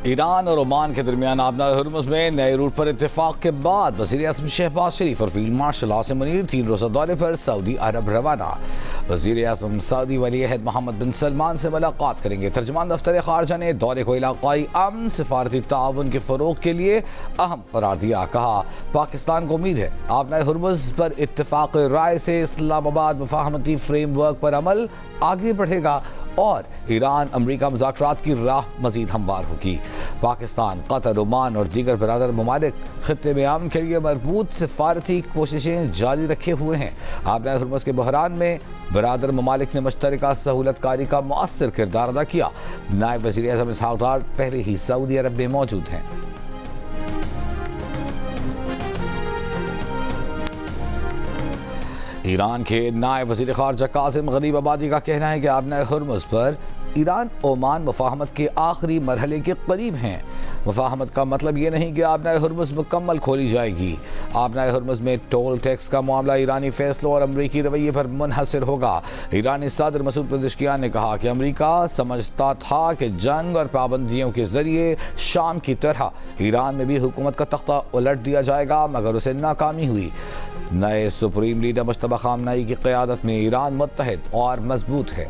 ایران اور عمان کے درمیان آبنائے ہرمز میں نئے روٹ پر اتفاق کے بعد وزیر اعظم شہباز شریف اور فیلڈ مارشل عاصم منیر 3 روزہ دورے پر سعودی عرب روانہ۔ وزیر اعظم سعودی ولی عہد محمد بن سلمان سے ملاقات کریں گے۔ ترجمان دفتر خارجہ نے دورے کو علاقائی امن سفارتی تعاون کے فروغ کے لیے اہم قرار دیا۔ کہا پاکستان کو امید ہے آبنائے ہرمز پر اتفاق رائے سے اسلام آباد مفاہمتی فریم ورک پر عمل آگے بڑھے گا اور ایران امریکہ مذاکرات کی راہ مزید ہموار ہوگی۔ پاکستان، قطر، عمان اور دیگر برادر ممالک خطے میں امن کے لیے مربوط سفارتی کوششیں جاری رکھے ہوئے ہیں۔ آبنائے ہرمز کے بحران میں برادر ممالک نے مشترکہ سہولت کاری کا مؤثر کردار ادا کیا۔ نائب وزیر اعظم اسحاق ڈار پہلے ہی سعودی عرب میں موجود ہیں۔ ایران کے نائب وزیر خارجہ قاسم غریب آبادی کا کہنا ہے کہ آبنائے ہرمز پر ایران عمان مفاہمت کے آخری مرحلے کے قریب ہیں۔ مفاہمت کا مطلب یہ نہیں کہ آبنائے ہرمز مکمل کھولی جائے گی۔ آبنائے ہرمز میں ٹول ٹیکس کا معاملہ ایرانی فیصلوں اور امریکی رویے پر منحصر ہوگا۔ ایرانی صدر مسعود پزشکیان نے کہا کہ امریکہ سمجھتا تھا کہ جنگ اور پابندیوں کے ذریعے شام کی طرح ایران میں بھی حکومت کا تختہ الٹ دیا جائے گا، مگر اسے ناکامی ہوئی۔ نئے سپریم لیڈر مجتبی خامنئی کی قیادت میں ایران متحد اور مضبوط ہے۔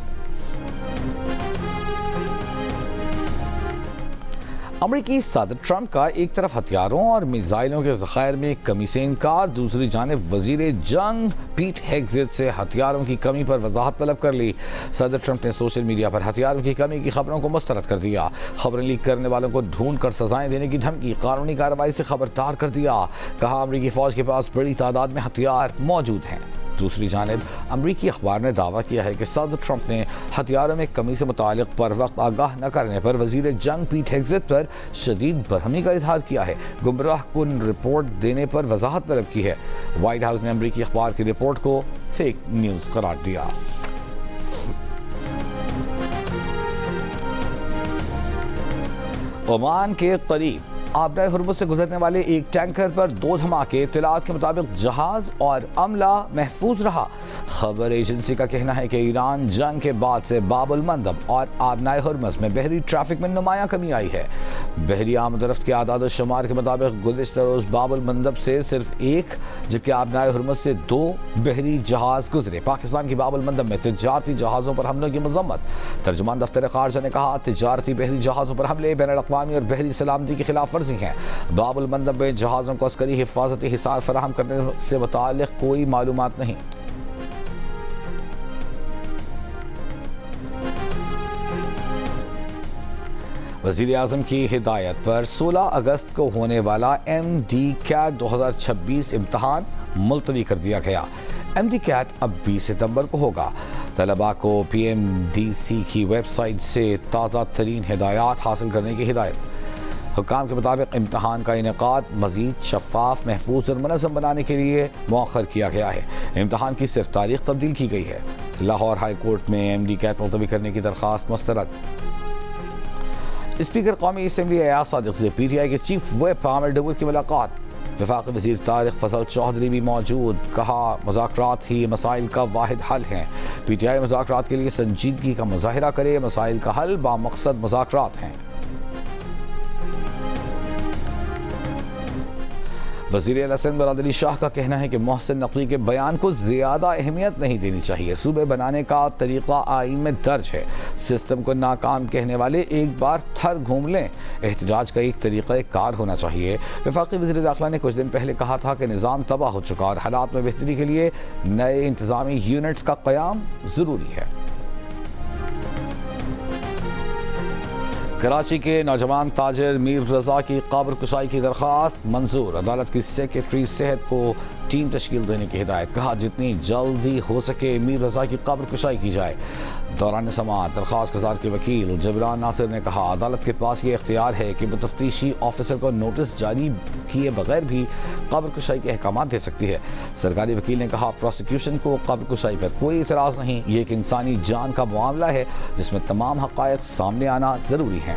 امریکی صدر ٹرمپ کا ایک طرف ہتھیاروں اور میزائلوں کے ذخائر میں کمی سے انکار، دوسری جانب وزیر جنگ پیٹ ہیگزیت سے ہتھیاروں کی کمی پر وضاحت طلب کر لی۔ صدر ٹرمپ نے سوشل میڈیا پر ہتھیاروں کی کمی کی خبروں کو مسترد کر دیا۔ خبریں لیک کرنے والوں کو ڈھونڈ کر سزائیں دینے کی دھمکی، قانونی کارروائی سے خبردار کر دیا۔ کہا امریکی فوج کے پاس بڑی تعداد میں ہتھیار موجود ہیں۔ دوسری جانب امریکی اخبار نے دعویٰ کیا ہے کہ صدر ٹرمپ نے ہتھیاروں میں کمی سے متعلق پر وقت آگاہ نہ کرنے پر وزیر جنگ پیٹ ہیگزیت پر شدید برہمی کا اظہار کیا ہے، گمراہ کن رپورٹ دینے پر وضاحت طلب کی ہے۔ وائٹ ہاؤس نے امریکی اخبار کی رپورٹ کو فیک نیوز قرار دیا۔ عمان کے قریب آبنائے ہرمز سے گزرنے والے ایک ٹینکر پر 2 دھماکے، اطلاعات کے مطابق جہاز اور عملہ محفوظ رہا۔ خبر ایجنسی کا کہنا ہے کہ ایران جنگ کے بعد سے باب المندب اور آبنائے ہرمز میں بحری ٹریفک میں نمایاں کمی آئی ہے۔ بحری آمد و رفت کے اعداد و شمار کے مطابق گزشتہ روز باب المندب سے صرف 1 جبکہ آبنائے ہرمز سے 2 بحری جہاز گزرے۔ پاکستان کی باب المندب میں تجارتی جہازوں پر حملوں کی مذمت۔ ترجمان دفتر خارجہ نے کہا تجارتی بحری جہازوں پر حملے بین الاقوامی اور بحری سلامتی کی خلاف ورزی ہیں۔ باب المندب میں جہازوں کو عسکری حفاظتی حصار فراہم کرنے سے متعلق کوئی معلومات نہیں۔ وزیر اعظم کی ہدایت پر 16 اگست کو ہونے والا ایم ڈی کیٹ 2026 امتحان ملتوی کر دیا گیا۔ ایم ڈی کیٹ اب 20 ستمبر کو ہوگا۔ طلباء کو پی ایم ڈی سی کی ویب سائٹ سے تازہ ترین ہدایات حاصل کرنے کی ہدایت۔ حکام کے مطابق امتحان کا انعقاد مزید شفاف، محفوظ اور منظم بنانے کے لیے مؤخر کیا گیا ہے۔ امتحان کی صرف تاریخ تبدیل کی گئی ہے۔ لاہور ہائی کورٹ میں ایم ڈی کیٹ ملتوی کرنے کی درخواست مسترد۔ اسپیکر قومی اسمبلی ایاز صادق سے پی ٹی آئی کے چیف ویپ عامر ڈبول کی ملاقات۔ وفاقی وزیر طارق فضل چودھری بھی موجود۔ کہا مذاکرات ہی مسائل کا واحد حل ہیں۔ پی ٹی آئی مذاکرات کے لیے سنجیدگی کا مظاہرہ کرے، مسائل کا حل بامقصد مذاکرات ہیں۔ وزیر اعلیٰ سندھ مراد علی شاہ کا کہنا ہے کہ محسن نقوی کے بیان کو زیادہ اہمیت نہیں دینی چاہیے۔ صوبے بنانے کا طریقہ آئین میں درج ہے۔ سسٹم کو ناکام کہنے والے ایک بار تھر گھوم لیں۔ احتجاج کا ایک طریقہ کار ہونا چاہیے۔ وفاقی وزیر داخلہ نے کچھ دن پہلے کہا تھا کہ نظام تباہ ہو چکا اور حالات میں بہتری کے لیے نئے انتظامی یونٹس کا قیام ضروری ہے۔ کراچی کے نوجوان تاجر میر رضا کی قبر کشائی کی درخواست منظور۔ عدالت کی سیکریٹری صحت کو ٹیم تشکیل دینے کی ہدایت۔ کہا جتنی جلدی ہو سکے میر رضا کی قبر کشائی کی جائے۔ دوران سماعت درخواست گزار کے وکیل جبران ناصر نے کہا عدالت کے پاس یہ اختیار ہے کہ وہ تفتیشی آفیسر کو نوٹس جاری کیے بغیر بھی قبر کشائی کے احکامات دے سکتی ہے۔ سرکاری وکیل نے کہا پروسیکیوشن کو قبر کشائی پر کوئی اعتراض نہیں، یہ ایک انسانی جان کا معاملہ ہے جس میں تمام حقائق سامنے آنا ضروری ہے۔